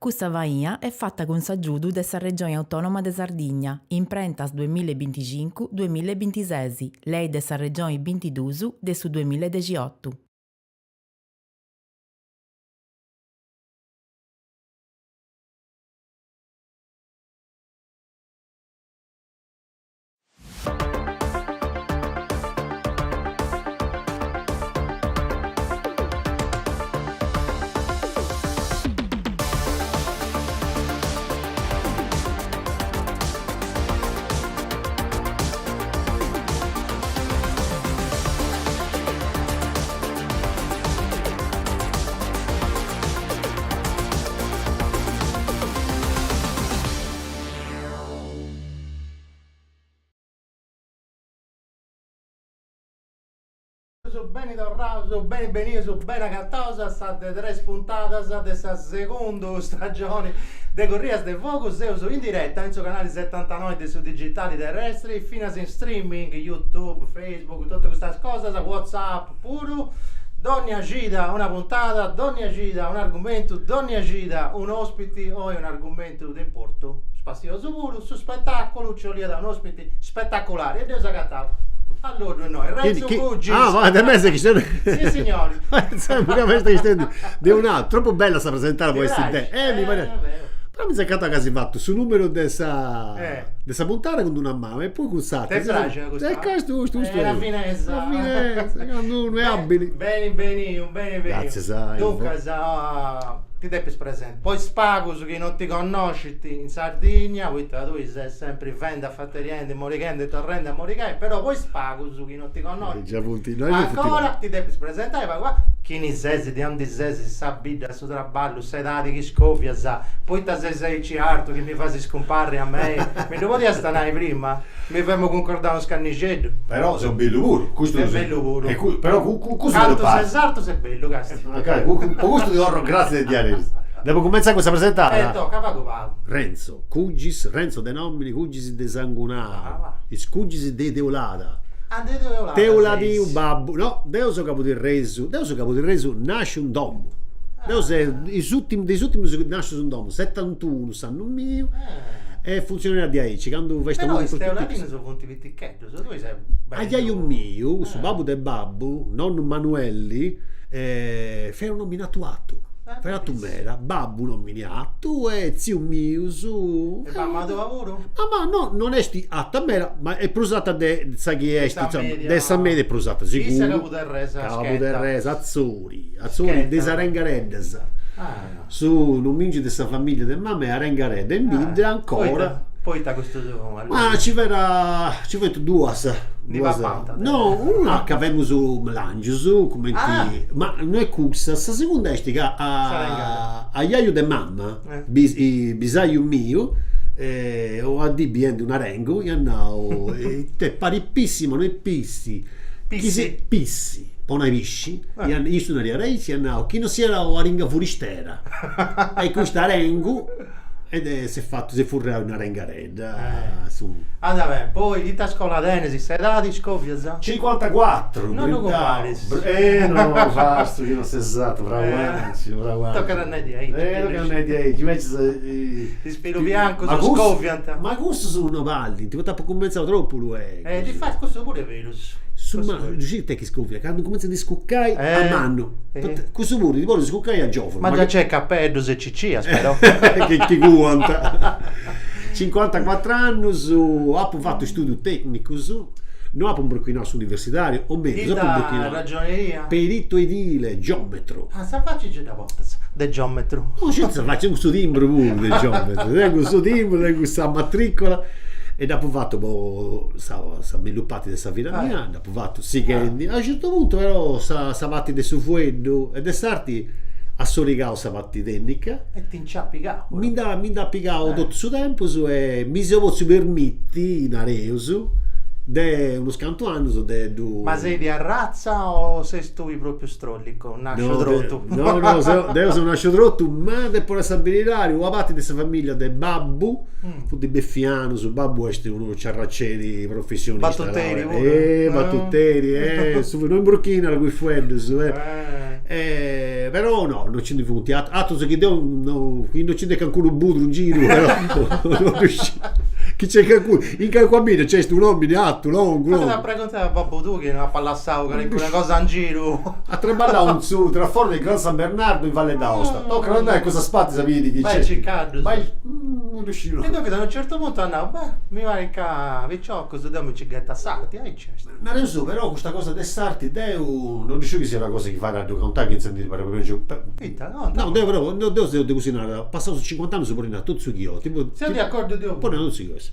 Questa vaia è fatta con s'aggiudu dessa Regione Autonoma de Sardigna, in prentas 2025-2026, lei dessa Regione 22 de su 2018. Sono ben tornato, sono ben venuto, sono ben accattosa, state 3 puntate di questa seconda stagione di Corriere del Focus. Io sono in diretta in suo canale 79 su digitali terrestri, fino a in streaming, YouTube, Facebook, tutte queste cose, WhatsApp pure. Donna Gida una puntata, Donna Gida un argomento, Donna Gida un ospite o un argomento di importo spazioso pure, su spettacolo ci voglio da un ospite spettacolare e Dio sa cattavo. Allora noi, Renzo Cuggis. Ah, ma da me sei che stai... Sì, signori. Di un altro, troppo bella sta presentare può essere te. Mi pare... vero. Però mi sa che quasi fatto sul numero dessa puntata con una mamma e poi con Te piace questa? Questo La finezza. La finezza, non è abili. Bene. Grazie, sai. Dunque, ti devi presente. Poi spago su chi non ti conosci in Sardegna, poi tu sei sempre vende a fatteriente, moricende, torrente a moricare, però poi spago su chi non ti conosci. Già punti, Ancora ti devi presentare, ma qua chi ne sesi, di onde sesi, sa bida su traballo, sei dati che scoppia, sa. Poi ti sei ciarto che mi fai scomparre a me. Mi devo dire stanare prima, mi fermo concordare uno scannicetto. Però sono bello pure. Questo è bello pure. Però questo Canto Cesarto sei bello, casti. Con questo ti do grazie di diario. Devo cominciare questa presentata. Tocca, va. Renzo Cuggis, Renzo de nomini, Cuggis de Sangunao, Cuggis de Teolada. Teoladi un babbo, no, Deo so capo di Resu, nasce un domo. Deo se dei ultimi nasce un domo, 71 sanno mio. E funziona di aici, quando fai però i teoladini sono punti vitticchetto, tu sei bello. Un mio, su babbo de babbo, nonno Manuelli, fai un nominato atto. Ferrato mera, babbo nominato e zio mio su. E mamma dove lavoro? Ma no, non è sti atta mera, ma è prosata de sa chi è sti, dessa media è prosata sicuro. Chi se capo del resa? Azzurri de Sarengareddes. Su non mingi dessa famiglia del mamma e Arengaredde e mide ancora. Poi da questo ma ci verrà due di papanta. No, una che avevamo su Melange su come ma non è cussa sta seconda estica a iaio de mamma bisaio mio o a di bien una rengo e andavo te paripissimo noi pissi poi visci io sono a reisi andavo chi non si era a ringa furistera e questa rengo ed si è fatto si furra una rengaredda su vabbè poi di scuola Denesi sei dati scoppia 54 non lo compari no fasto che non sei esatto bravo tocca da ne di ti spiro bianco su scoppia ma questo sono valli ti potrà cominciare troppo lui di fatto questo pure è vero riuscite che scoppia quando comincia a scuccare a mano questo pure ti vuole scuccare a giovane ma già c'è cappello se ciccia spero che ti guanta 54 anni su ha fatto studio tecnico su non ha un burkinasso universitario o meglio ragioneria perito edile geometro sa facci già da volta del geometro senza faccio questo timbro pure del geometro questo timbro questa matricola e dopo fatto sviluppati questa vita mia dopo fatto sì che a un certo punto però sa fatti del suo fuoco ed è stati a sorigao sa fatti dennica e ti inciappicao mi da piccao tutto su tempo e mi se posso permetti in areuso de uno scanto anno ma sei di razza o sei stuvi proprio strollico nascio trotto no sono nascio trotto ma de por stabilire o abatti di questa famiglia de babbo fu di Beffiano su babbo è uno ciarracceri professionista battutteri su non in burkina la cui freddo su però no, non ci punti. Atto che devo, no, qui non ci deve ancora un budro in giro, però non riuscivo. Chi c'è qualcuno? In cammino c'è un uomo di atto, no? Ma ti preguntare a babbo tu che non ha pallassavo che una cosa in giro. A traballare un su tra fuori del Gran San Bernardo in Valle d'Aosta. No, che non è cosa spatti sapete di chi c'è. Vai Ciccardo. Vai, non riuscivo. E dopo a un certo punto andavo, mi va in ca vicciocco, se dammi cicchetta a sarti, c'è. Ma non so, però questa cosa del sarti, non riuscivo che sia una cosa che fa radio contare che sentire per no, devo cucinare, passato 50 anni sopra in tutto su io. Siamo di accordo di poi non si questo.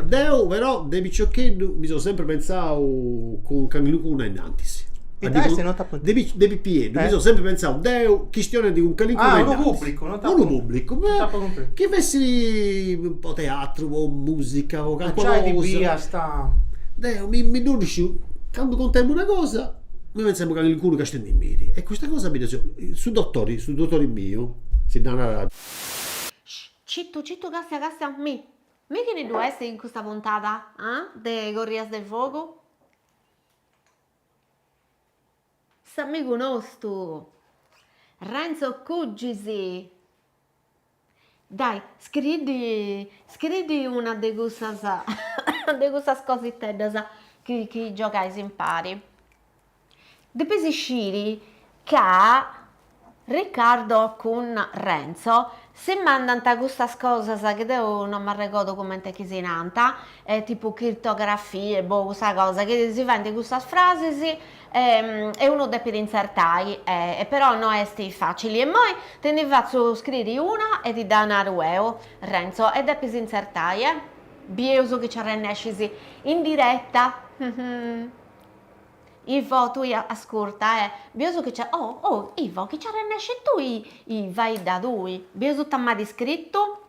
Deo però dei picciocchetti mi sono sempre pensato con Canilucuna in Antis. E dai, se non dei pippieri, mi sono sempre pensato Deo questione di un Canilucuna in Antis. Pubblico, non uno pubblico. Che avessi un po' teatro o musica o qualcosa. Di via sta. Deo mi non riuscivo, quando contemmo una cosa mi pensiamo che il culo che stende in miri e questa cosa mi dice su dottori mio si dà una radio. Citto cassa mi che ne due essere in questa puntata de Corrias del Fuoco? Sa mi conosco Renzo Cuggisi. Dai, scrivi una di queste cosette che giocai si impari. Dopo si sciri che Riccardo con Renzo si mandano queste cose che io non mi ricordo come si nanta, tipo crittografie, questa cosa, che si fanno queste frasi e uno deve insertare, però non è facile. E poi te ne faccio scrivere una e ti dà una rueo, Renzo, e devi insertare, Bioso che ci arrennesci in diretta. Ivo, tu ascolta, Bioso che c'è, Ivo, che ci arrennesci tu i vai da lui, Bioso t'ha mai scritto?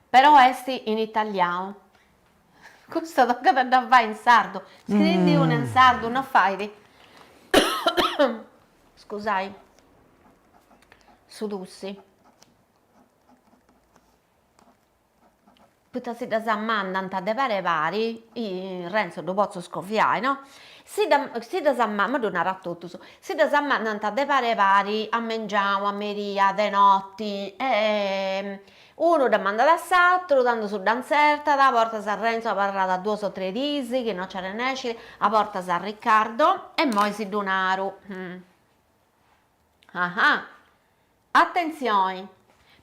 Però esti in italiano. Questo tocca da vai in sardo. Scrivi uno in sardo, non fai. Scusai. Sudussi. Putasi da mandanta de vari, Renzo lo posso scoffiare, no? Si da Madonna tutto su. Si da mandanta de vari a mangiare, a meria, de notti, uno da manda da s'altro, dando su danzerta, da porta a Renzo a parlare da 2 o 3 disi, che non c'era nesci, a porta a Riccardo, e poi si donaru. Attenzione!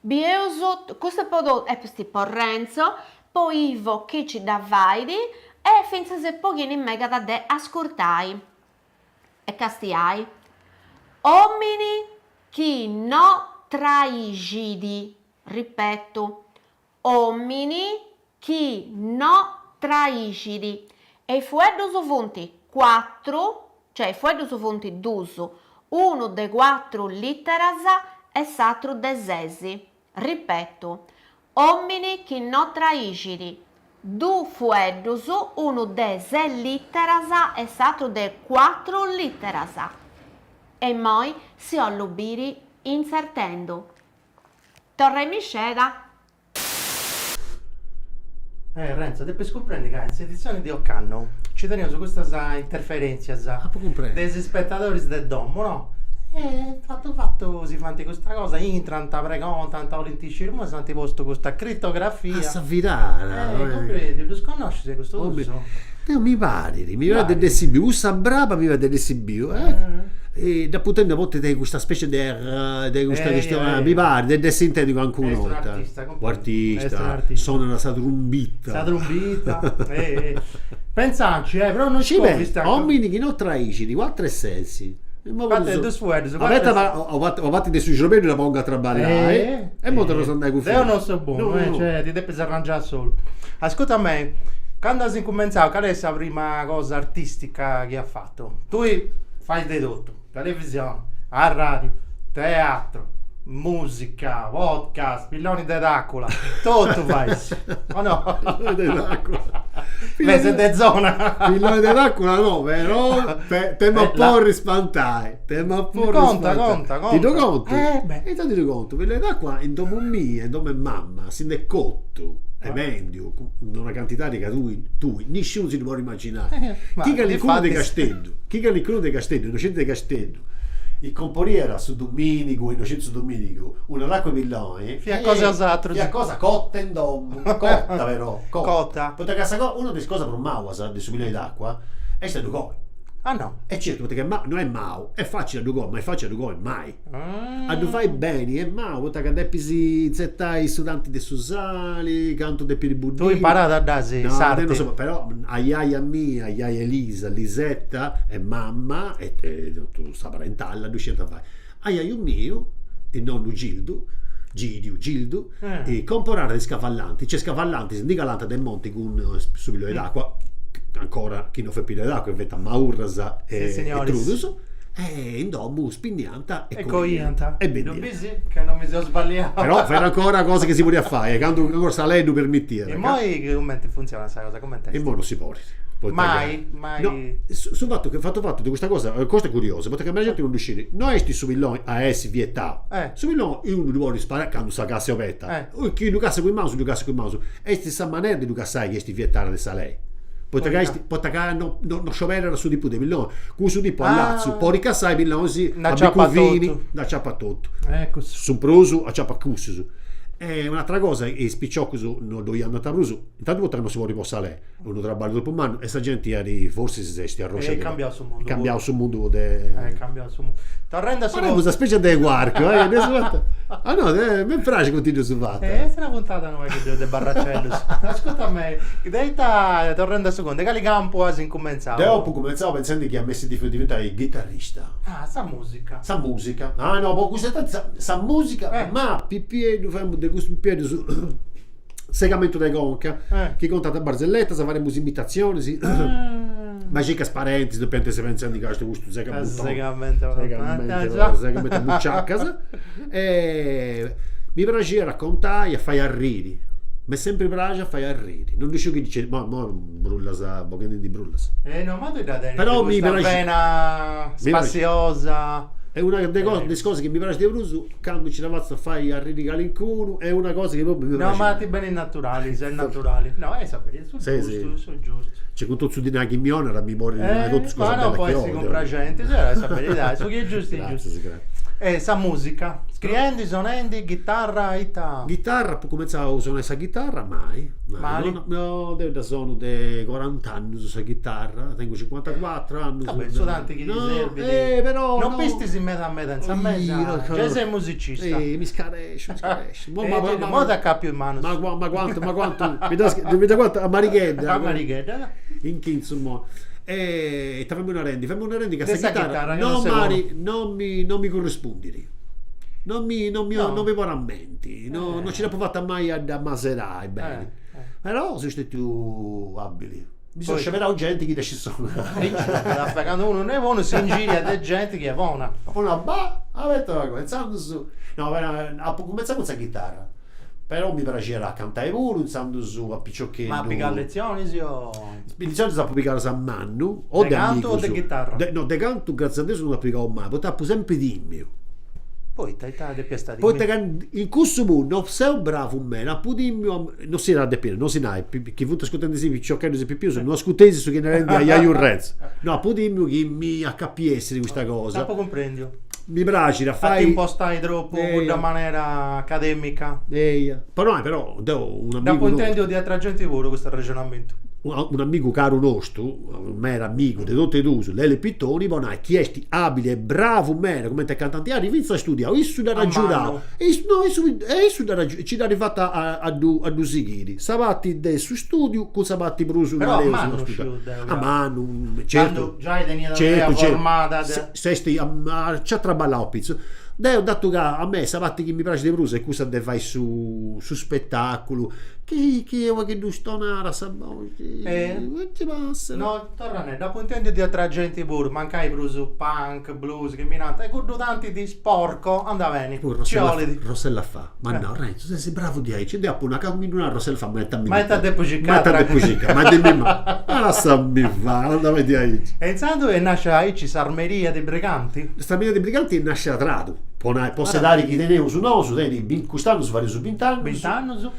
Bioso, questo prodotto è per Renzo, poi Ivo che ci dà vaidi e finché se pochino in mega da de ascoltai e castiai. Omini chi no traigidi, ripeto, omini chi no traigidi e fuedo su fonti 4, cioè fuedo su fonti 2, uno de 4 litteras e satro de sesi. Ripeto, omini chi no traigidi, du fueddus, uno de 6 litteras e satro de 4 litteras. E moi si allubiri insertendo. Torre misceda. Renzo, devi comprendere che in edizione di Occanno ci teniamo su questa interferenza dei spettatori del domo, no? Fatto si fanno questa cosa, intranta, precontanta, olintisci, ma santi posto questa crittografia. A Savirana. Comprendi, tu sconosci questo uso? Mi pare del SB, usa brava mi va del SB, e da potendo a volte di questa specie di questa questione, mi pare del sintetico anche una volta. Artista, suona la satrumbita. Pensaci, però non ci può. Uomini che non traisci, di 4 e 6. Fate due sfuerzi. Ho fatto dei suoi giorni la pongo a traballare e mo te lo sono dai con io non so buono, cioè ti devi arrangiare solo. Ascolta a me, quando si cominciava, qual è la prima cosa artistica che ha fatto? Tu fai di tutto, televisione, a radio, teatro, musica, podcast, pilloni di Dracula, tutto fai. O no? Pilloni di Dracula. Mese de zona. Pilloni di Dracula no, però te mi può rispantare. Conta. Ti do conto? E ti do conto, Pilloni di Dracula in domo mia, in domo mamma, si ne cotto. Emendio, una quantità di tu nessuno si può immaginare. Chi che l'include di Castello, innocente di Castello, il comporiera su Domenico, innocente su Domenico, una l'acqua villone, cosa cotta in dom, cotta però, Cotta. Potrà casa una delle cose per Mau, di subire d'acqua, è stato gol. Ah no. E certo, perché non è Mau, è facile a due gol, ma è facile a due gol mai. A due fai bene, è Mau, perché depisi zettai studenti di Susali, canto dei Piribudini. Tu hai imparato a dare sarti. Non so, però a iaia mia, a iaia Elisa, Lisetta e mamma, e tu sta parentalla, tu scelta fai. A iaio mio, il nonno Gildo, e comporare di scavallanti, c'è scavallanti, si dica l'anta del monte con subito d'acqua. Ancora chi non fa più d'acqua inventa Maurrasa e Trudus e in domu spignanta e coianta e ben che non mi sono sbagliato, però fai ancora cose che si può fare quando ancora salendo per mettere e poi come funziona questa cosa, come e mo non si può mai no, sul fatto che fatto di questa cosa è curiosa perché la gente non riuscire noi sti su villoni a essi vietà su villoni io non vuole sparare quando sa cassa opetta chi Lucas con il mouse e stessa maniera di Lucas sai che sti vietare di salei potaka non scioperare su di più di Villone con su di più a Lazio poi ricassai Villone si da ciappatotto da ciappatotto su prosu a ciappacussu e un'altra cosa è spicciocco su non do andare a prosu intanto potranno si vuole riposare uno traballo dopo un anno e sta gente ieri forse si sti arroscia cambiato sul mondo cambiato sul mondo cambiato sul mondo tornando su questa specie di guarco ah no mi piace continuo su fatta è una puntata nuova che devo barracello ascolta a me detta tornando a seconda che campo quasi incominciavo dopo cominciavo pensando che ha messo di diventare chitarrista sa musica ah no poi questa sa musica ma pippieno famo de questo pippieno su segamento dei conca che contate a barzelletta sa faremo imitazioni magica sparenti doppiante se pensando di questo gusto segamento bucciacca e mi piace raccontare e fai arriri mi sempre piace fai arriri non riesco che dice ma brulla sa bocchini di brullas no ma tu da però mi piace vena spaziosa è una delle cose che mi piace di Brusu quando ci lavazzo a fare arriri calincuno è una cosa che proprio mi piace no ma ti bene naturali sei naturali no è sapere sul giusto c'è con tutto su di una chimione era mi muore ma no poi si compra gente sai sapere dai su che è giusto sa musica scrivendi suonendi chitarra poi cominciavo a usare questa chitarra mai no devo da sono di 40 anni su questa chitarra tengo 54 anni vabbè sono tanti che riservi però non pisti in mezzo a me già sei musicista mi scaresce mo da capo in mano ma quanto mi dà quanto a Marighedda in che insomma e fammi una rendi che questa chitarra non mi corrispondi non mi rammenti non ce l'ho fatta mai a maserare bene però sono stati più abili mi sono scegliere gente che ci sono quando uno non è buono si ingiria di gente che è buona avete cominciato su cominciamo con questa chitarra però mi piacerà cantare pure usando su a picciocchetti ma piccare lezioni lezioni sa pubblicare a Mannu o de canto o de chitarra no de canto grazie a Dio non applicavo mai potrei sempre dimmi poi de piesta poi in questo mondo sei bravo me la pudimmio non si era de pieno non si nai chi vuole ascoltare si picciocchetti si più non ascoltesi su che ne rendi a Iaiu Renz no pudimmio che mi accapiesse di questa cosa dopo comprendo mi piace da fare impostai troppo da maniera accademica però un amico dopo intendo di altra gente vuole questo ragionamento un amico caro nostro un mero amico di tutte e due Lele Pittoni bonai chiesti abile e bravo mero come te cantanti inizia a studiare isso da raggiurare isso da ci da arrivata a due sigiri sabatti su studio con sabatti bruso però a mano certo già hai tenuto formata sesti a traballare pizzo ho dato che a me sabatti che mi piace di bruso e cosa deve fare su spettacolo che non stonare ci passa no tornane dopo intendo di altra gente pure mancai bruso punk blues che minata e con tanti di sporco andava bene Rossella fa ma no Renzo se sei bravo di ci dopo una Rossella fa ma è depucicata ma dimmi ma lasciami fa andava di aici e intanto nasce aici Sarmeria dei Briganti nasce a Trado posso dare chi tenevo su no su quest'anno su vari su 20 anni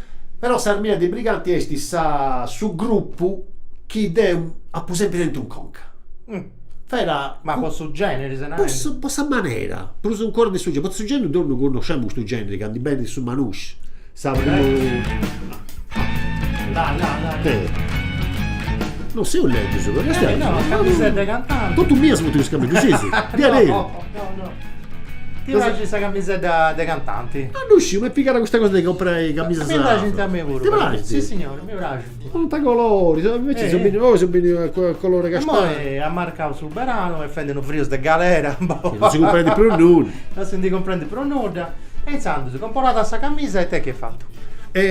Però s'armia dei briganti esti sa su gruppo chi deu a sempre dentro un conca. Fera Ma questo genere, se ne possa maniera, per un cuore di sugge, questo genere non conosciamo questo genere, che andi bene su Manouche. Là. Non sei un legge, su perché No, camisetta cantante. tutto mio siamo tutti scambi, sì. No. Ti piace questa camisetta dei cantanti? Non usciamo e piccare questa cosa di comprare camicie Mi piace a me pure. Ti piace? Sì, signore, mi piace. Tanta colori, invece sono bene colore E castano. poi ha marcato sul verano e fendono frio de galera. Non si comprende più nulla. Non si comprende più nulla. E insomma, si è comprato questa camisa e te che hai fatto?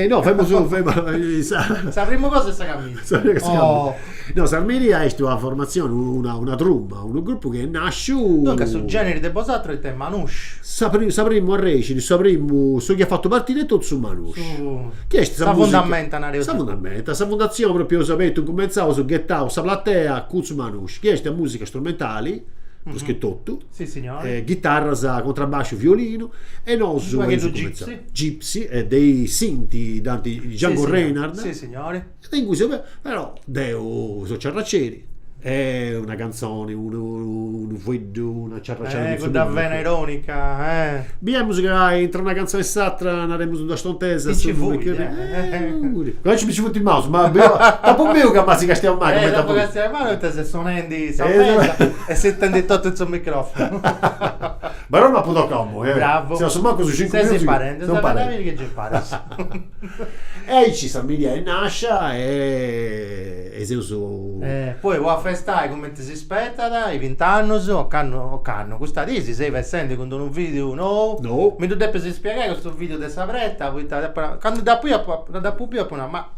No, fammi su, La prima cosa è questa camisa. No, Sarmeria è una formazione, una trumba, un gruppo che nasce. Dunque, su generi di Bosatro e te Manouche. Sapremmo a Recini, sapremmo su chi ha fatto partire tutto su Manouche. Che è sta fondamenta una sta fondazione proprio sapete, cominciavo su Get Out, sa platea, Kuz Manouche, che è sta musica strumentali. Tutto, sì signore, chitarra, contrabbasso, violino e non su Gypsy dei Sinti di Django Reinhardt, sì signore, in cui però Deo sono ciarraceri, è una canzone, una ciarracera con da vena ironica, Bien musica entra una canzone esatta, andremo da stontesa non ci fu non ci fu il mouse, ma dopo me che si castiamo mai dopo che stiamo male te se suonendi e se tendi tutto il suo microfono ma Roma può combo bravo se non manco su 5 minuti sei parente non parenti che ci pare e ci sta Milia in Nascia e se uso poi vuoi festare come ti si aspetta i 20 anni o canno questa disi sei versando con un video no mi tu devi spiegare questo video di Savretta quando da pubblico ma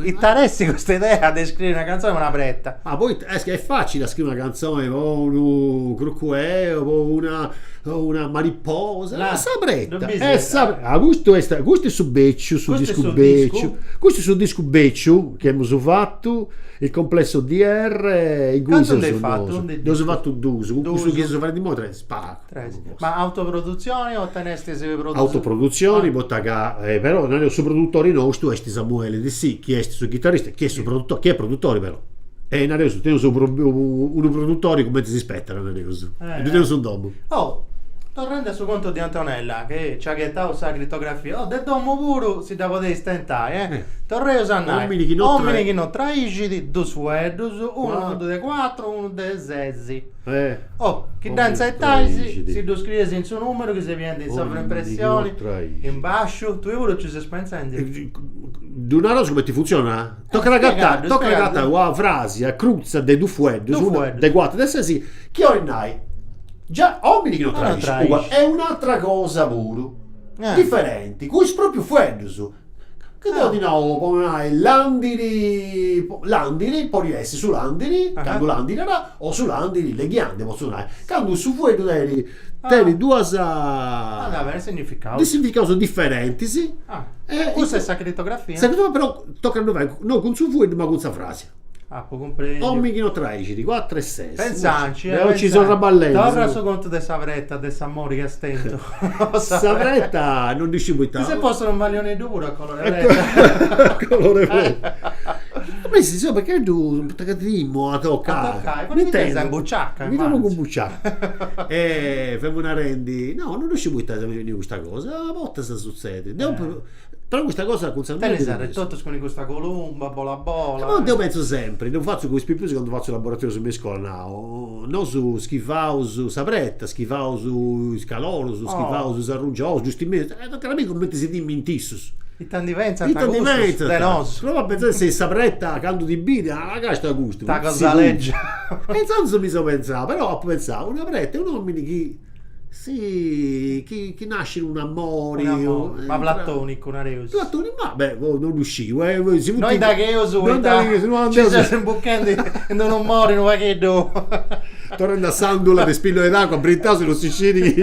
interessi questa idea di scrivere una canzone una bretta poi è facile scrivere una canzone o un crucue o una mariposa la sabretta questo è su Becciu su disco Becciu questo è su disco Becciu che abbiamo fatto il complesso DR in cui ho fatto due questo che sono fare di moto ma autoproduzioni o tenesti autoproduzioni però non è su produttori nostri è Samuele di sì chi è su chitarrista chi è su produttore chi è produttore però e non è su un produttore come si aspetta non è su un domo tornando su conto di Antonella che ci ha gettato la crittografia del domo puro si deve poter stentare torreo sannai omini che non traisci due suedos uno dei quattro uno dei zezzi chi danza e taisi si do scrive in suo numero che si viene in sovraimpressioni in basso tu ora ci sei pensando di una cosa come ti funziona tocca ragattare una frase a cruzza dei due fuedos dei quattro dei zezzi che ormai già omini che non traisci è un'altra cosa pure differenti questo proprio fuedos che devo di nuovo landiri poi essere su landiri quando landiri o su landiri le ghiande possono quando su fuedo teni due significati differenti sì questa è sacritografia però toccano non con su fuedo ma con sa frase può comprendere omini che non traisci di 4 e 6 pensanci ci sono raballenti torna su conto di Savretta di Samori che stento Savretta non distribuita se possono un maglione duro a colore colore ma sì perché tu a toccare mi intendo in bucciacca mi trovo con bucciacca fammi una rendi no non distribuita questa cosa a volte se succede però questa cosa con tutto con questa colomba bola ma io penso sempre non faccio questi più quando faccio il laboratorio su mia scuola non su schifao su Savretta schifao su Scalolo su schifao su Sarrugio giusto in mezzo chiaramente come si dimmentissus i tandivenza prova a pensare se Savretta canto di bide la casta a gusto la cosa legge e senso mi so pensare però ho pensato una Savretta è un uomo che nasce in un amore ma platonico ma non uscivo noi da che io su ci siamo imbucando e non morino ma che do tornando a Sandula per spillo d'acqua a Brittaso lo Sicili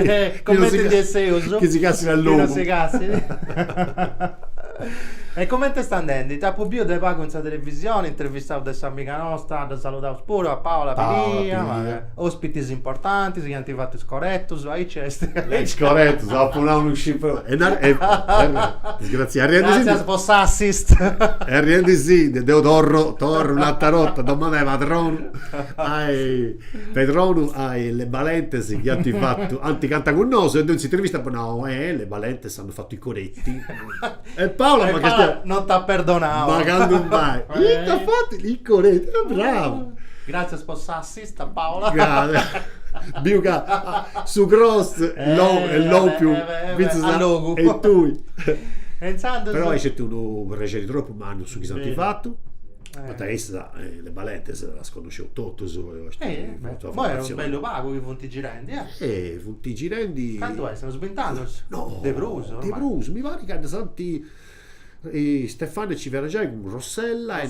commenti di essere che si cassino all'uomo E come te sta andando? Ti ha pubblico dei pago in televisione, intervistato da amica nostra, da salutare pure a Paola Pilia, ospiti importanti, si hanno fatto scorretto, vai c'è. Lei scorretto, dopo un uscito. Disgraziato. Grazie a sposa assist. E rienti sì, devo torro un'altra rotta, domani padrone. Pedronu hai le balentesi che hanno fatto, anticanta con noi, e non si intervista, no, le balentesi hanno fatto i coretti. E Paola, ma che non ti ha perdonato. Ma quando vai? Ti ha fatto i coretti, bravo. Grazie a sposa assist a Paola. Grazie. Biuca su cross low più e tu però hai scelto un piacere troppo ma non so chi santi fatto ma adesso le balette se la sconoscevo tutto ma era un bello pago i punti girendi punti girendi quanto è? Stiamo sventando? No, De Bruso mi pare che hanno santi Stefano ci verrà già con Rossella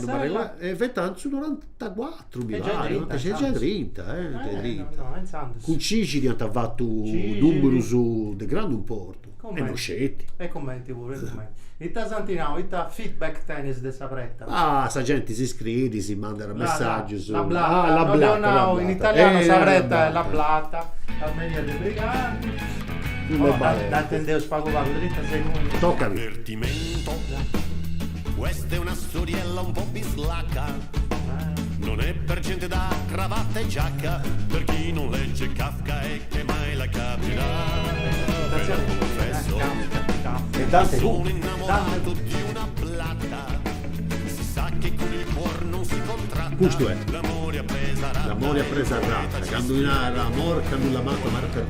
e Vetanzu 94 mi pare c'è già 30 con Cicili hanno fatto un numero su De Grande un porto e non scetti e commenti pure e ta Santinao e ta feedback tennis de Sapretta sta gente si iscrive si manda un messaggio su la blatta in italiano Sapretta è la blatta Armenia dei Briganti da attendeo spago vago 30 secondi toccami divertimento questa è una storiella un po' bislacca non è per gente da cravatta e giacca per chi non legge Kafka e che mai la capirà però confesso sono innamorato di una blatta si sa che con il cuore non si contratta questo è l'amore a presa ratta canduinare l'amore candulla matta marca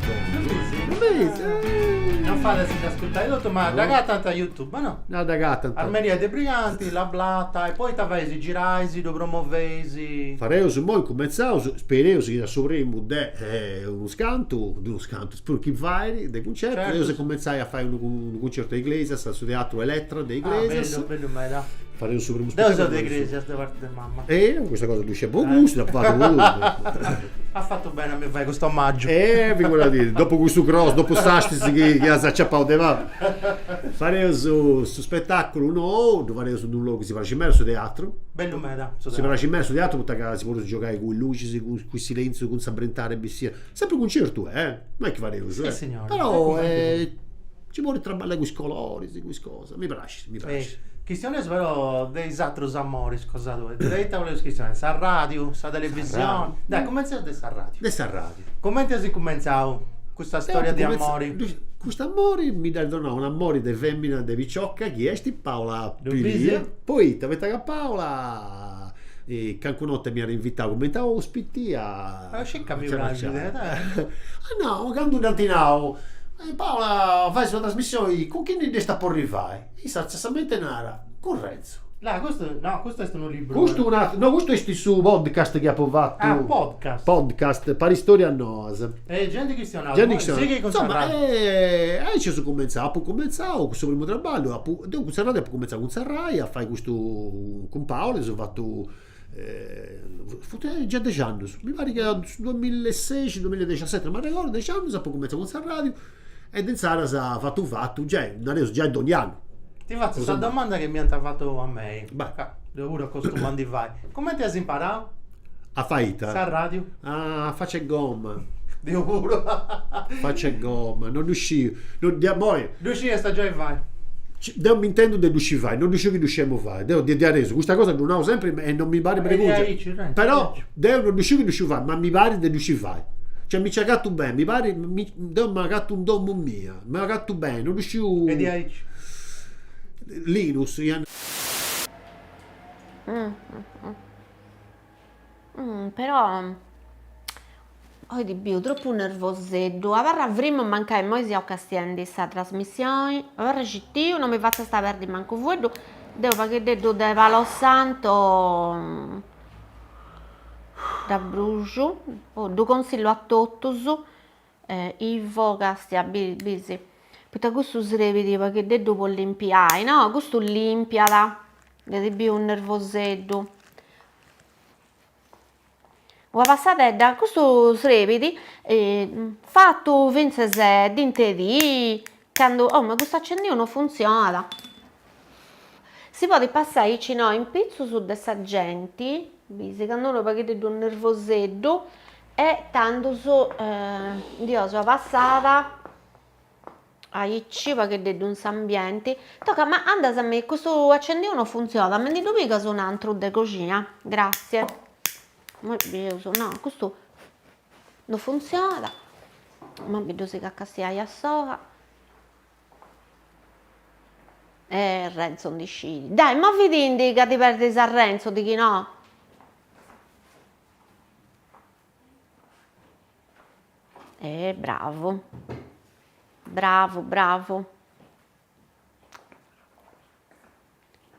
non fate si ascoltare tutto ma da gatta YouTube ma no da gatta Armenia dei Briganti la blatta e poi tavesi giraisi do promovesi fareo su moi cominciao spereo che da sovremmo uno scanto spero chi vai dei concerti certo. Io se cominciai a fare un concerto di Iglesias al teatro Elettra di Iglesias bello farei un super spettacolo di Iglesias da parte di mamma questa cosa lui c'è buon gusto ha fatto bene a me fai questo omaggio vi voglio dire dopo questo cross dopo Sastis che ha acciappato de va farei su spettacolo farei su un luogo che si fa immerso teatro bello meda si fa immerso teatro si può giocare con luci con silenzio con sabrentare bissiere sempre concerto non è che farei sì signore però ci vuole traballare con i colori con cose mi piace Questione però dei altri amori, scusate, diretta volevo scrivere, sa radio, sa televisione, dai, cominciamo da sa radio. Da sa radio. Come ti si cominciavo questa storia di amori? Questo amore mi dà un amore di femmina di Viciocca, che è Paola Pilia, poi ti avete che Paola e qualcunotte mi ha invitato come ospiti a no, quando un antinao Paola fai sulla trasmissione con chi ne sta por rifare e sa esattamente nara con Renzo questo è un libro questo è su podcast che ha provato podcast paristoria nosa gente cristiana insomma ci sono cominciato questo primo traballo con Sarrai ho cominciato con Sarrai a fare questo con Paola sono fatto già 10 anni mi pare che 2016-2017 ma ricordo 10 anni ho cominciato con Sarrai e in Sara si è fatto già ogni anno ti faccio questa domanda che mi hanno fatto a me devo pure costumando vai come ti hai imparato? A faita? Sa radio? Faccia gomma devo pure faccia gomma non riuscivo riuscivo sta già e vai non mi intendo di uscire non riuscivo che riusciamo a fare devo dire adesso questa cosa non ho sempre e non mi pare però non riuscivo che riuscivo a fare ma mi pare di riuscire a fare cioè mi ci ha gatto bene mi pare mi ha gatto un domo mia mi ha gatto bene non riuscivo e di Aici Linus però di più troppo nervosetto avremmo mancato mai a occasione di questa trasmissione avrei citto non mi faccio sta perdi manco voi devo perché detto del Palo Santo da Bruggio do consiglio a tutti Ivo che stia busy perché questo sarebbe perché detto può limpiare no questo limpiala di più un nervosetto la passata da questo sarebbe fatto vincere dinte di quando ma questo accendino non funziona Si può passare vicino in pizzo su dessa gente, secondo noi perché di un nervosetto, e tanto su, io sono passata a cibo che di un ambiente. Tocca, ma andas a me, questo accendino non funziona, ma non mica su un altro di cucina, grazie. No, questo non funziona, ma vedo se cacca a sopra. Renzo non decidi. Dai, ma vedi che ti perdi a Renzo, di chi no? Bravo. Bravo.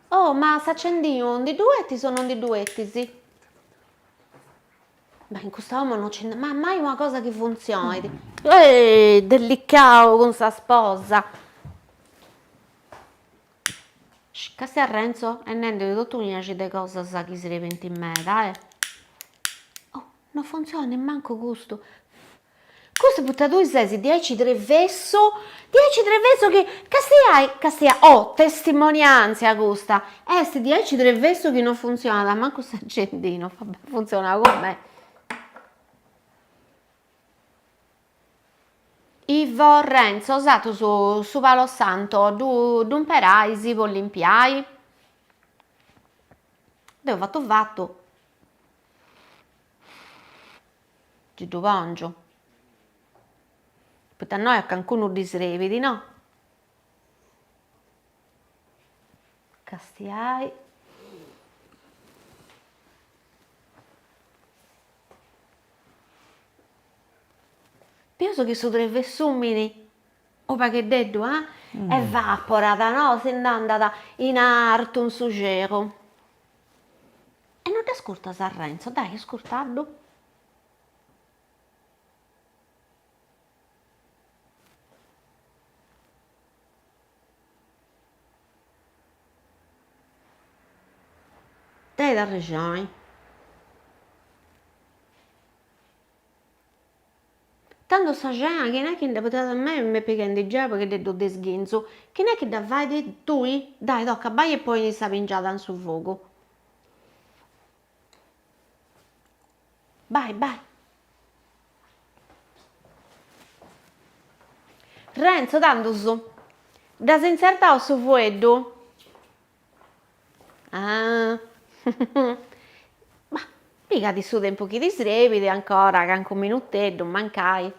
Oh, ma s'accendino di duetti, sono di duetti, sì. Beh, in questo uomo non c'è mai una cosa che funzioni. Delicao con sa sposa. Casi a Renzo e niente, tutto un ci de cose sa chi si riventi in me, dai. Oh, non funziona manco gusto. Questo buttato in sesi 10-3 vesso che castia, oh, testimonianza questa. Sti 10-3 vesso che non funziona, manco sta accendino, vabbè, funziona con me. Ivo Renzo, usato su Palo Santo, d'un peraisi, vollimpiai. Devo fatto. Ci dovangio. Poi a noi a Cancun disrevidi, no? Castiai. Penso che su tre vessumini, o perché detto, evaporata, no? Se non è andata in arto un suggero. E non ti ascolta San Renzo, dai, ascoltarlo. Dai da regione. Tanto sta gente che non è che da potete a me mi picando già perché detto de sghinzo, che non è che da vai di tu? Dai, tocca, vai e poi sta pingiata sul fuoco. Vai. Renzo, tanto su, da insertare su fuoco. Ma mica di su tempo che ti srepiti ancora, che anche un minutetto, mancai.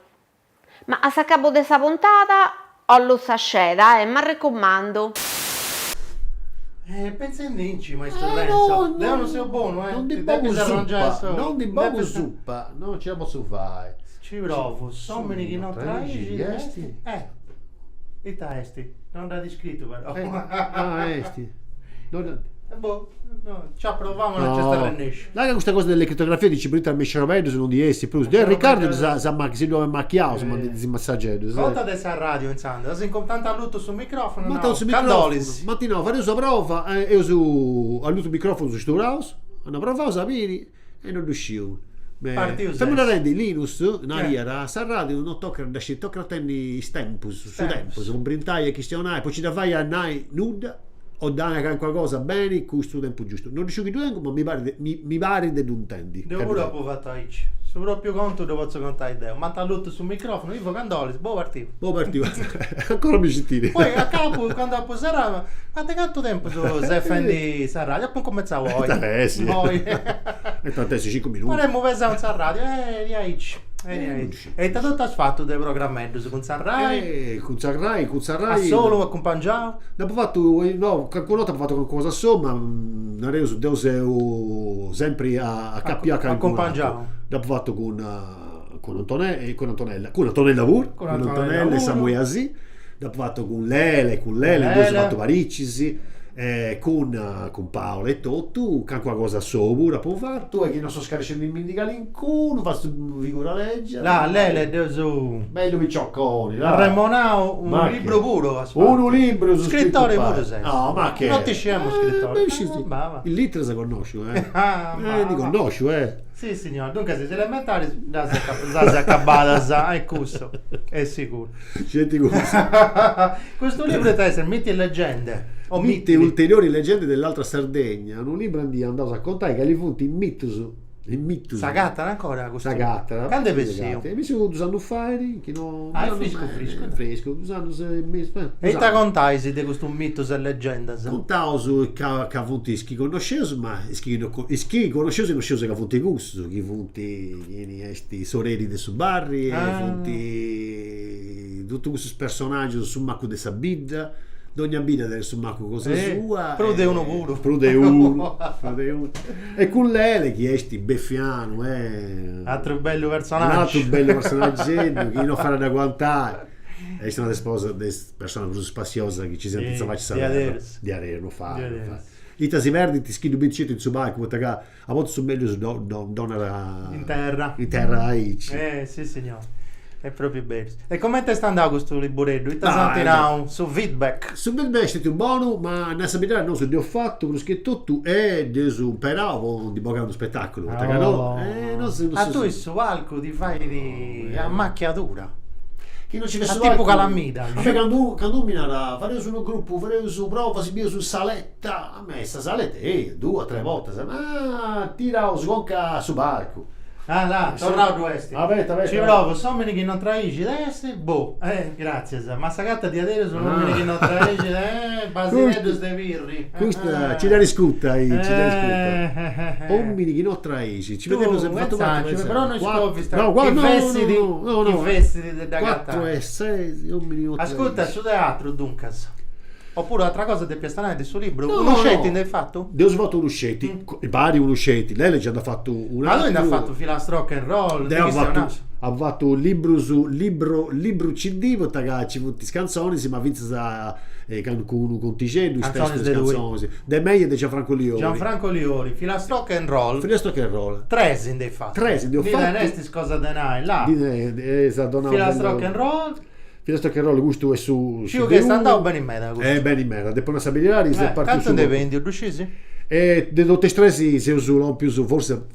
Ma a capo di questa puntata ho lo sasceta, mi raccomando. Pensa in vinci, maestro Renzo. Non sia buono, Non di poco zuppa, non ce la posso fare. Ci provo, sommini che non traigi, esti. E esti, non l'ha descritto però. Esti. Ci approviamo, non c'è sta rennesce. Dai, questa cosa delle criptografie dici prima al mescerovello sono di essi, plus. Riccardo si deve macchiare, si massaggiare. Conta adesso a radio, insomma, si incontranta a lutto sul microfono, ma sul microfono. Mattino, fare una prova, io su all'ultimo microfono su sto house, una prova sapere e non riuscivo. Stiamo da rendi Linus, un'aria, sa radio non tocca da scelta, tocca tenere tempus, su tempus, con brintaglie, questionari, poi ci da fai a nai nuda. O dare qualcosa bene con questo tempo giusto. Non riuscivo più tempo, ma mi pare di un tendi. Devo pure approvatarci. Se proprio conto devo contare idea. Ma t'allutto sul microfono, io Candolis, partivo. Ancora mi cittini. Poi a capo, quando a posare, ma te quanto tempo tu sei fendi Sarradio? E poi comincia vuoi. Sì. E tanto 5 minuti. Faremmo pesare un Sarradio, riaici. E te tutto has fatto dei programmetti con Sarrai? Con Sarrai. A solo accompagnato? Dopo fatto, no, qualche volta ho fatto qualcosa insomma, non ero su Deus sempre a cappia accompagnato. Dopo fatto con Antonella pure, con Antonella e Samuel. Dopo fatto con Lele, dove ho fatto Paricisi. Con Paolo e Tottu, che qualcosa sopra può fatto e che non so scaricando in mindica in culo, faccio figura legge. Lele su bello picciocconi. Remonao un libro puro. Un libro su scrittore pure sei. No, ma che non ti scemo scrittore. Il litro si conosce, ti conosce, Sì, signore, dunque se elementari da si accabata, è questo, è sicuro. Senti cosa. Questo libro è essere miti e leggende. O Mite ulteriori leggende dell'altra Sardegna. Un libro andato a raccontare che gli funti in mitus. Sagatta ancora questa. Sagatta. Quando è vestito? E mi sono usando fare che non. Ah, è fresco. Usando e ti contai di questo mito e leggenda? Contavo su che funti schi conoscevo, ma schi conoscevo che funti gusto, che funti questi sorelli de su barri, funti tutti questi personaggi su Macco de Sabidda. Ogni bida del summacco cosa sua prude uno puro prude uno e con lei che esti beffiano altro bello personaggio che non farà da guantare è una sposa di persona così spaziosa che ci sente insomma ci sarà di avere non fa i tasi verdi ti schido bincito in subacco a volte sono meglio donna in terra sì signore. È proprio bello. E come ti sta andando questo liburetto? Su feedback. Su feedback è stato buono, ma non sapete non so di ho fatto, quello che tutto è di su però di bocca uno spettacolo. Tu su palco ti fai a macchiatura. Che non ci vede tipo calamita. Quando mi narra, farei su un gruppo, farei su prova, si vede su saletta. A me sta saletta 2 o 3 volte, ma tira su conca su palco. Ah là, tornavo questi. Ci provo, sono che non traisci destra, grazie, ma sagatta di adesso sono uomini che non traisci, basileddo ste virri. Questa ci dà riscutta, uomini che non traisci, ci vediamo sempre fatto però non scopri i vestiti da gatta. 4 e 6 uomini. Ascolta, su teatro Duncas. Oppure altra cosa del piastanare del suo libro, Uluscetti ne hai fatto? Devo fatto Uluscetti, vari Uluscetti, lei ci ha fatto un altro. Ma lui ne ha fatto Filastro rock and roll, ha fatto un libro su libro CD, ci tutti canzoni, ma vinse da con Ticeno, canzoni, De Meia e Gianfranco Liori, Filastro rock and roll. 3 ne hai fatto. 3 ne ho fatto. Cosa denai, là. Filastro rock and roll. Finesto che roll gusto è su che sta andando bene in mera bene in mera dopo una stabilirari se parte quanto ne vendi uscisi? E de tutte stresi se uso non più su forse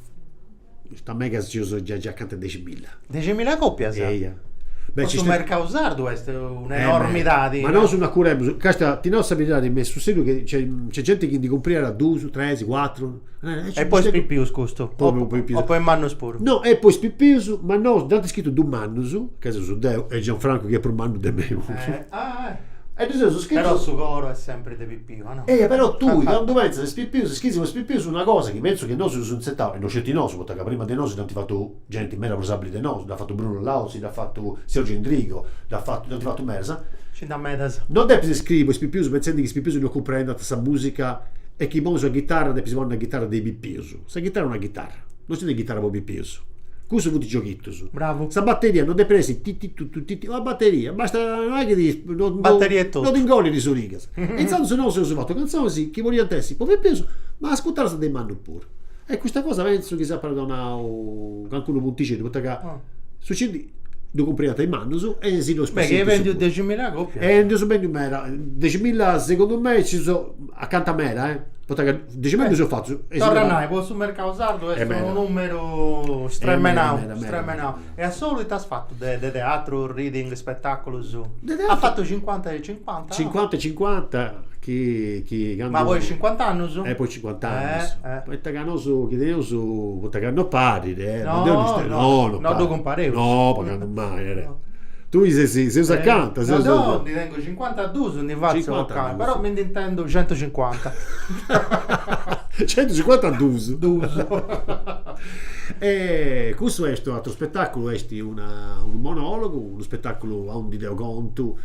sta mega si uso già accanto a 10.000 coppie beh ci sta mercato usardo è un'enormità ma non su una cura questa ti non stabilirari messo serio che c'è gente che di comprare a 2 3 4 e poi spippius costo o poi manno sporo no e poi spippius ma no date scritto 2 manno su che su Deo e Gianfranco che è per manno de me e però su coro è sempre de pippio no? Però tu quando pensi di spippius schizimo spippius una cosa che penso che non si usa un settavo e non c'è di noso perché prima di noso non ti fatto gente mera prosabile di noso l'ha fatto Bruno Lausi l'ha fatto Sergio Endrigo l'ha fatto Mersa non devi scrivere spippius pensando che spippius non comprende questa musica e chi usa la chitarra deve usare una chitarra dei bippius questa chitarra è una chitarra non c'è una chitarra con bippius questo vuol dire giochitto su. Bravo. Sta batteria non deve presi la batteria basta non è che batteria è tutto non ingoli di soriga e intanto se non si è fatto canzone sì chi vuole antessi può aver preso ma ascoltare sta dei manno pure e questa cosa penso che sia per qualcuno puntice perché succede lo compriate in mano su e si lo spazio che vendi 10.000 coppie e non so bene mera 10.000 secondo me ci sono accanto a mera perché 10.000 sono fatto tornai poi sul mercato sardo è un numero stremenao e a solo ti has fatto de teatro reading spettacolo su ha fatto 50 e 50 50 e 50 ma poi 50 anni su poi 50 anni poi taganoso che devo su tagano pari no non comparevo no perché non mai tu sei accanto no ti tengo 52 ne faccio però mi intendo 150 150 a 2 e questo è un altro spettacolo è un monologo uno spettacolo a un videoconto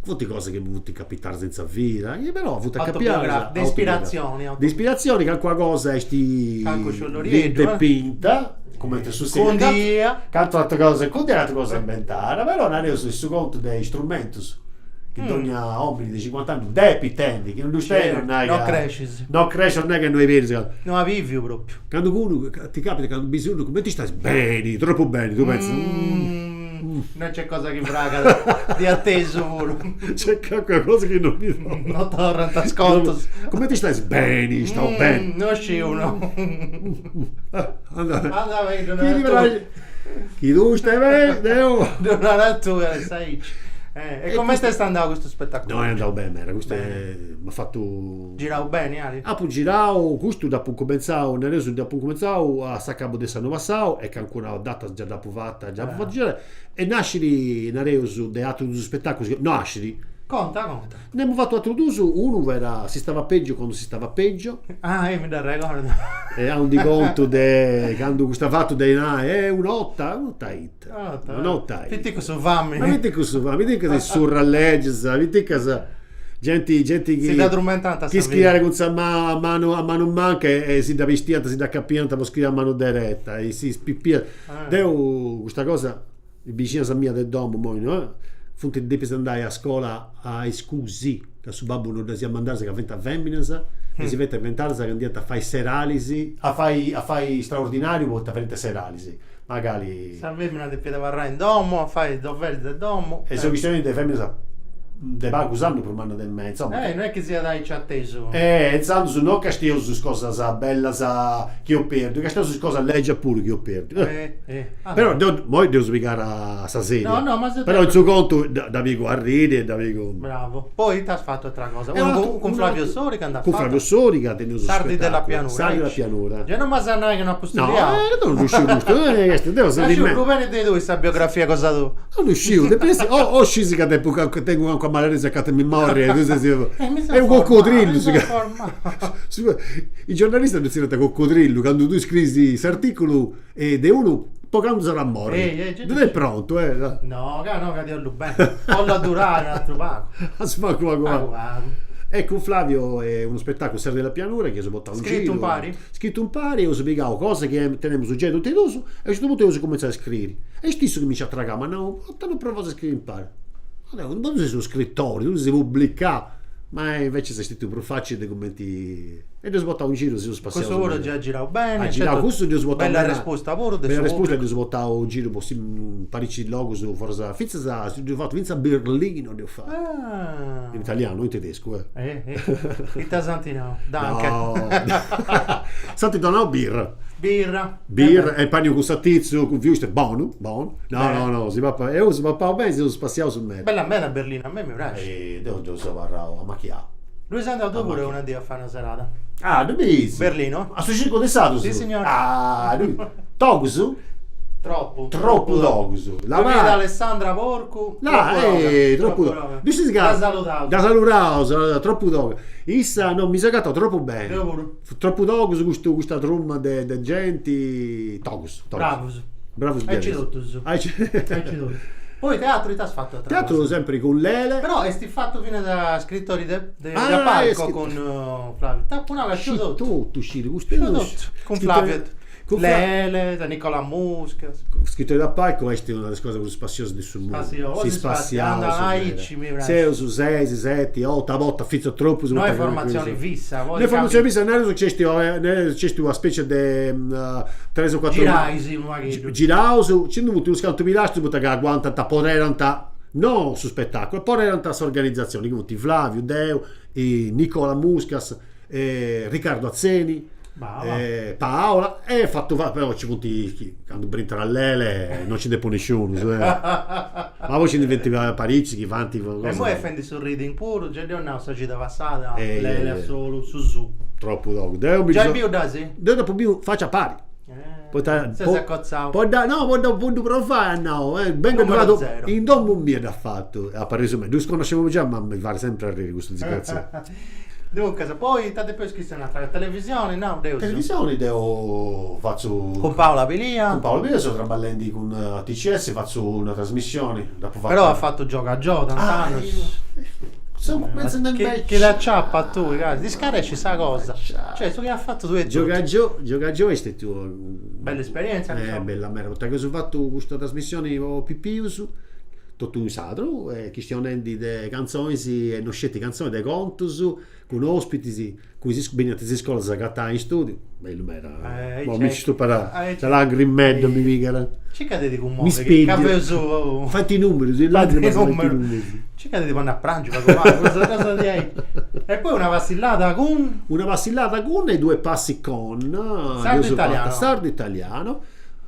tutte cose che mi sono capitare senza vita però ho avuto a capire di ispirazioni che qualcosa è pinta come te succede canto altre cose inventare però non è su conto dei strumenti che ogni uomini di 50 anni depi tendi che non stai non cresci non è che noi vedi non avevi proprio quando uno ti capita quando bisogno come ti stai bene troppo bene tu pensi non c'è cosa che fraga di atteso pure c'è qualcosa che non mi non torna ascolto come ti stai bene sto bene non c'è uno chi tu stai bene non è tu sai E come stai andando questo spettacolo? No, è andato bene, era questo mi ha fatto... Giravo bene, Ali? Poi giravo, questo da poco cominciavo, nel resto da poco cominciavo, a Sacabo di San Novassau, e che ancora ho data già da fatta, fatto girare, e nascere nel resto di altri spettacoli, no, nascere. Conta. Ne abbiamo fatto altro uso, uno era si stava peggio quando si stava peggio. Io mi da ricordo. E ha un di conto de quando questo fatto dei è un'otta hit. Un'otta hit. Vedi cosa fammi. Ma vedi cosa fa? Vedi che si surralleggia, vedi che gente che si dà addormentata chi scrive con a mano manca e si dà vestita, si dà cappianta, può scrivere a mano diretta e si spippia. Devo questa cosa vicino a mia del domo, no? Funti devi andare a scuola a scusi che su babbo non si mandare che avventa femmina e si vede inventare che andiamo a fare seralisi a fare straordinario poi avventa seralisi magari salvemina di piede varrà in domo fai i doveri del domo e sono questioni di femmina de va usando per mano del me insomma non è che sia dai atteso insomma su non castigo su cosa bella che io perdo castigo su cosa legge pure che io perdo però devo spiegare a stasera no ma però il suo conto da vigo a ridere da vigo bravo poi ti has fatto altra cosa con Flavio Sorica andato con Flavio Sorica Sardi della pianura già non mi sa che non no non riuscivo devo sapere bene di lui sta biografia cosa tu non riuscivo o scesi che tengo anche malere se mi morre è un coccodrillo i giornalisti hanno detto coccodrillo quando tu scrivi questo articolo ed è uno poco sarà morto non è pronto no che dirlo bene voglio durare un altro pago ecco Flavio è uno spettacolo Sardi della pianura che si botta un scritto un pari io spiegavo cose che teniamo soggetto tutti e a questo punto io cominciare a scrivere e stesso che mi ci attragava ma no non provato a scrivere in pari non sei un scrittore, tu sei pubblicato, ma invece sei stato più facile dei commenti e devo sbottare un giro se spaziato. Questo ora già girato bene, questo devo sbottare bella risposta ora, bella risposta devo sbottare un giro Parigi logos forse Fizza devo fatto Vinza Berlino devo fare. In italiano, in tedesco, Il Tasantino, danke. No. Santi donao birra e pagno con sattizio con viuste buono no si va bene si spaziato sul me bella a Berlino a me mi piace devo salvare a macchiare lui si è andato pure un addio a fare una serata dove Berlino a sto circo di Stato sì signore lui Togusu troppo Togusu la vita Alessandra Porcu troppo da salutare troppo Togusu issa non mi sa che troppo bene troppo Togusu questa tromba de gente Togusu bravo hai ceduto poi teatro ti has fatto teatro sempre con Lele però è fatto fino da scrittori da palco con Flavio tappo una lasciato tutto uscire con Flavio Lele, da Nicola Musca scrittori da palco questa è una delle cose più spaziose di sul mondo si spaziava su 6, 7, 8 a volta fizzo troppo non è formazione fissa non è formazione fissa non c'è una specie di 3 o 4 girausi c'è un scalto pilastro che aguanta da potere no su spettacolo poi erano tante organizzazioni come Flavio Deo Nicola Muscas Riccardo Azzeni Paola e fatto però ci punti quando brinta Lele non ci depone nessuno ma poi ci diventi Parigi che vanti e poi fendi sul reading puro già non ho sagita passata Lele solo su troppo dopo già più da sì dopo più faccia pari poi dopo provare vengo trovato in domo mio da fatto a Parigi noi conosciamo già ma mi pare sempre a ridere questo discorso poi state poi iscritti alla televisione televisione faccio con Paola Pilia sono traballando con TCS faccio una trasmissione però ha fatto gioca a gioco tant'anni che la ciappa tu ragazzi di scaresci sta cosa cioè tu che ha fatto tu e gioca a gioco è stato bella esperienza bella merda perché ho fatto questa trasmissione Pippius tutto usato che stiamo di canzoni e non scetti canzoni dei contos con ospiti cui si scoprite di scuola zagatà in studio bello era ma mi ci sto parlando c'è la green mad mi vigara cercate di commuovere caffè su fatti i numeri cercate di andare a pranzo cosa di hai e poi una vacillata con e 2 passi con sardo italiano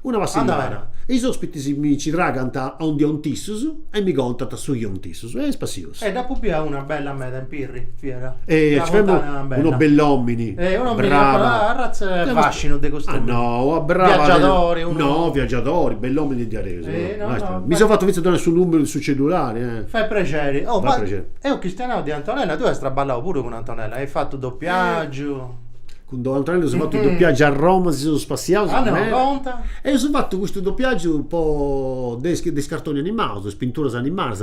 una vassillara. E i ospiti mi ci raganta a un di un tissus e mi contata su un tissus. È spazioso. E da pubblica una bella meta in pirri, fiera. E ci abbiamo uno bell'omini. Uno brava. La razza fascino de costumi. No, brava. Viaggiatori. No, viaggiatori, bell'omini di Arezzo. No, mi sono fatto visto sul numero sul cellulare. Fai piacere. Oh, ma piacere. un cristiano di Antonella, tu hai straballato pure con Antonella, hai fatto doppiaggio. Con Don Antonello sono fatto il doppiaggio a Roma, si sono spaziato. Conta. E sono fatto questo doppiaggio un po' dei cartoni animati, spinture animali,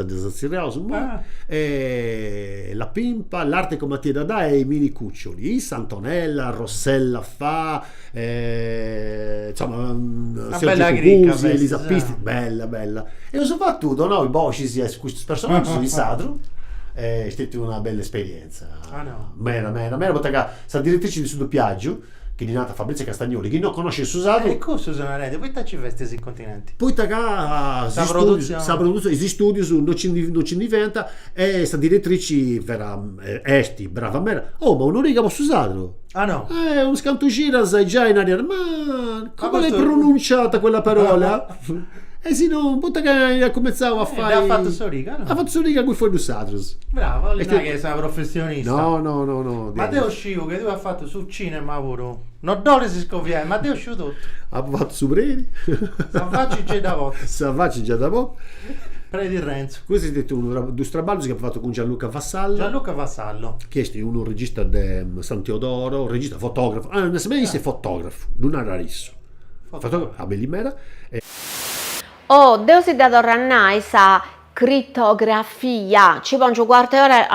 e la pimpa, l'arte come ti da e i mini cuccioli, Antonella, Rossella fa, insomma, bella gricca, Elisa Pisti, bella. E ho sono fatto tutto, no? I boci, questi personaggi sono di Sadro. È stata una bella esperienza. Mera, perché la direttrice di suo doppiaggio, che è nata Fabrizia Castagnoli, che non conosce Susato. E cosa Susana Rete? Poi ci vesti sui continenti. Poi sa produzione, gli studi su non ci diventa, e sta direttrice vera esti, brava mera. Oh, ma non riga Susato. No. Un scantucina sai già in aria, ma come l'hai pronunciata quella parola? Sì, no, punta che ha cominciato a fare. Ha fatto Sorica, no? Ha fatto Sorica qui fuori Satros. Bravo, non è che sei professionista. No. Matteo Sciu, che tu hai fatto sul cinema pure. Non dove si scovia, Matteo Sciu tutto. Ha fatto su Predi. Savacci già da poco. Predi Renzo. Questo è detto uno due straballi che ha fatto con Gianluca Vassallo. Che è uno regista di San Teodoro, un regista fotografo. Non si dice fotografo, non era rarissimo. Fotografo, a Bellimera. Oh, devo si dato rannai sa crittografia. Ci faccio quarte ore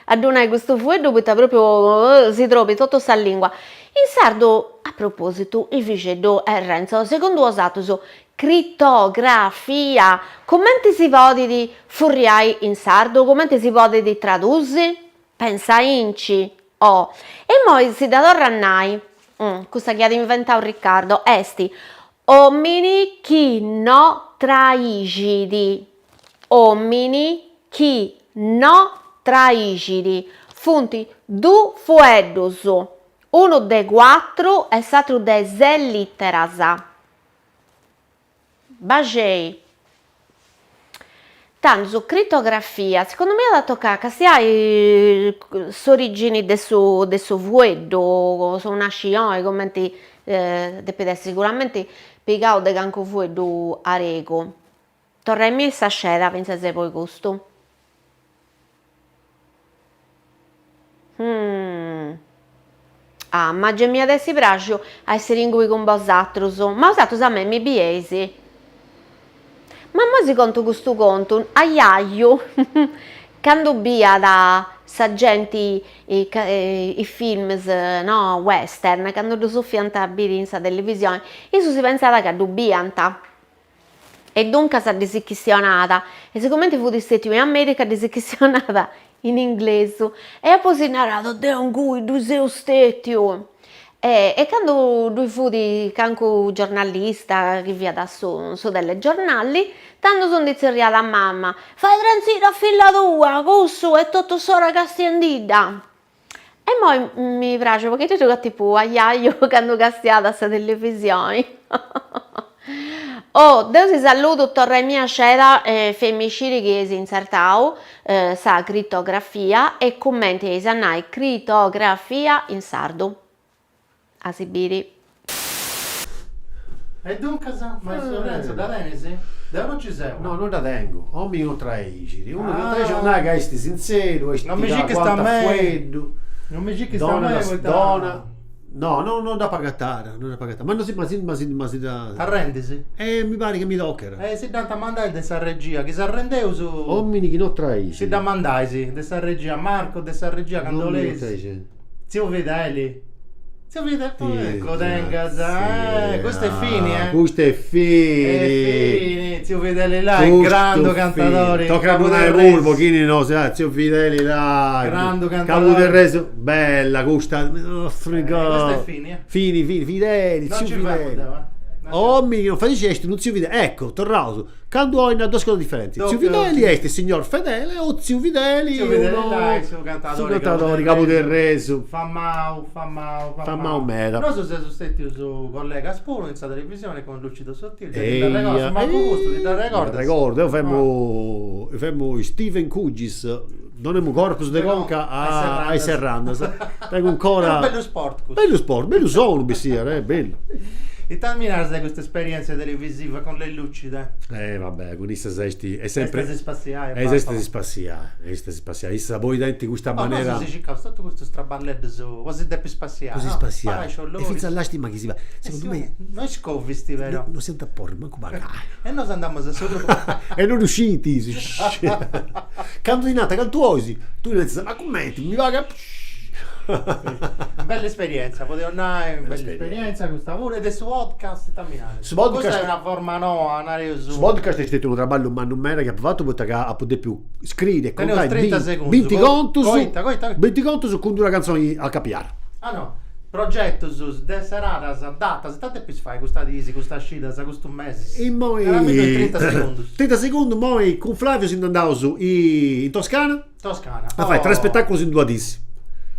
a donare questo fuoco, perché proprio si trova tutto sta lingua. In sardo, a proposito, il vicedo è Renzo, secondo usato su crittografia. Come si può di furriai in sardo? Come si può di tradursi? Pensa inci. Oh, e poi si dato rannai. Questa che ha inventato Riccardo, esti. Omini chi no traigidi. Omini chi no traigidi. Funti du fueddus. Uno de quattro e l'altro de ze litteras. Bagei. Tanto su crittografia, secondo me ha dato che sia l'origine del suo fueddo, sono una scione, come deve essere sicuramente piegato da canco fueddo a rego. Torremmi essa scena, pensa se poi gusto. Ma già mi adesso piace a essere in cui con vosotros, ma usatros a me mi biesi. Ma mo si conto questo conto, aiaio, quando via da sagenti i film, no, western, quando lo soffiantabili in televisione, io si pensava che dubbianta. E dunque si è dischissionata, e sicuramente fu di Stati Uniti d'America dischissionata in inglese, e poi si è narrato, Deon cui, tu sei Stati e quando lui fu di canco giornalista che via da su delle giornali, tanto sono dizzeriata a mamma, fai transito a figlia tua, questo è tutto solo castiandida. E poi mi piace perché tu giochi tipo aiaio quando castiata a televisione. Oh, Dio si saluto, torre mia scena, femminicidi che si insertau, sa crittografia e commenti ai sanai crittografia in sardo. A Sibiri. E dunque, Maestro Renzo, da Venesi? Da non ci sei? No, non la tengo. Ho mio traigiri. Uno che traigi non è che sti sincero, non mi dici che sta a me. Non mi dici che sta a me, donna. No, non da pagattare, Ma non si da. Arrendisi? Mi pare che mi tocca. Si da mandare di sta regia, che si arrendeu su. Uomini che non traigi. Si da mandai, di sta regia, Marco, di sta regia Candolesi. Zio Videli. Ecco, tenga, questo è fini, Questo è fini. Zio Fideli là, è grande cantatore. Tocca una curvo, chi no, Zio Fideli là. Grande cantatore. Capo del Reso, bella, questa. Questo è fini, Fini, Fideli, Zio Fideli. Ommi che non fai est, non zio Videli. Ecco, tornato. Quando ho in due cose differenti. Zio Videli è il signor fedele o zio Videli dai, su cantatori capo del reso. Fa mau mera. Noi siamo stati su collega Spuro in televisione con Lucido Sottile. Ricordo, io facciamo Steven Cugis, non è un corpus de conca ai Serrandas. Tengo ancora bello sport, bello sono, bello. E terminare da questa esperienza televisiva con le lucide. Vabbè, con questa sesti è sempre Queste si spaziare. Issa poi denti questa maniera. Ma si cerca tutto questo straballetto su, così da più spaziare. Così spaziare. E finza all'astima che si va. Secondo me noi scovisti, vero? Non sento a porre manco magari. E noi andiamo a sotto. E non usciti. Canto di nata, canto osi. Tu ne dici, ma commenti, mi va che bella esperienza, potevo andare bella esperienza questa pure ed è su podcast terminale. Su podcast questa è una forma nuova, andare su podcast è stato un lavoro ma non era che ha fatto perché ha potuto più scrivere con 30 secondi 20 conto su coita. 20 conto su con una canzone a capiare. Ah no, progetto su deseradas data, state più fai questa disi, questa scida, questo mese. E poi 30 secondi. 30 secondi poi con Flavio si andava su in Toscana. Ma fai 3 spettacoli in 2 disi.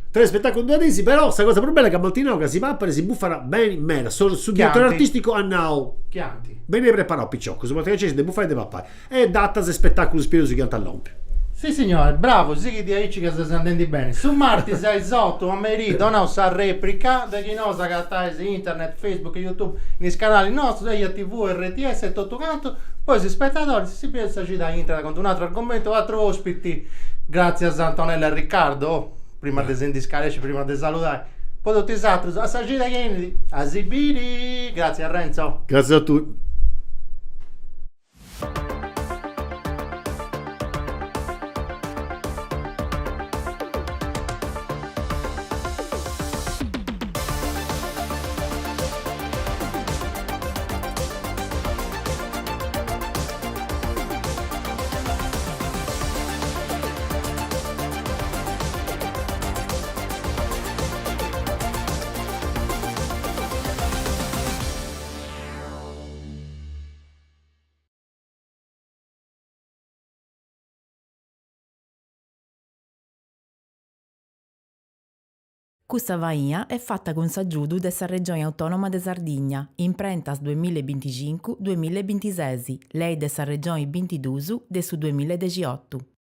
3 spettacoli in 2 mesi, però questa cosa più bella è che a Maltino che si pappare si buffara bene in mera sul direttore artistico a now Chianti bene preparato picciocco su che c'è di buffare di pappare e data se spettacolo spirito si chianta all'ompio. Sì signore, bravo, sì che dici che si sentendo bene. Su marti 6-8 a merito non sa replica da chi non sa che internet, Facebook e YouTube nei canali nostri, degli TV, RTS e tutto quanto. Poi si spettatori, si pensa ci da internet con un altro argomento, altri ospiti. Grazie a Antonella e Riccardo. Prima di sendiscare, prima di salutare, poi tutti gli altri, a Sagita Kennedy, a Zibiri, grazie a Renzo. Grazie a tutti. Questa vaia è fatta con s'aggiudu della Regione Autonoma de Sardigna, in prentas 2025-2026, lei della Regione 22 de su 2018.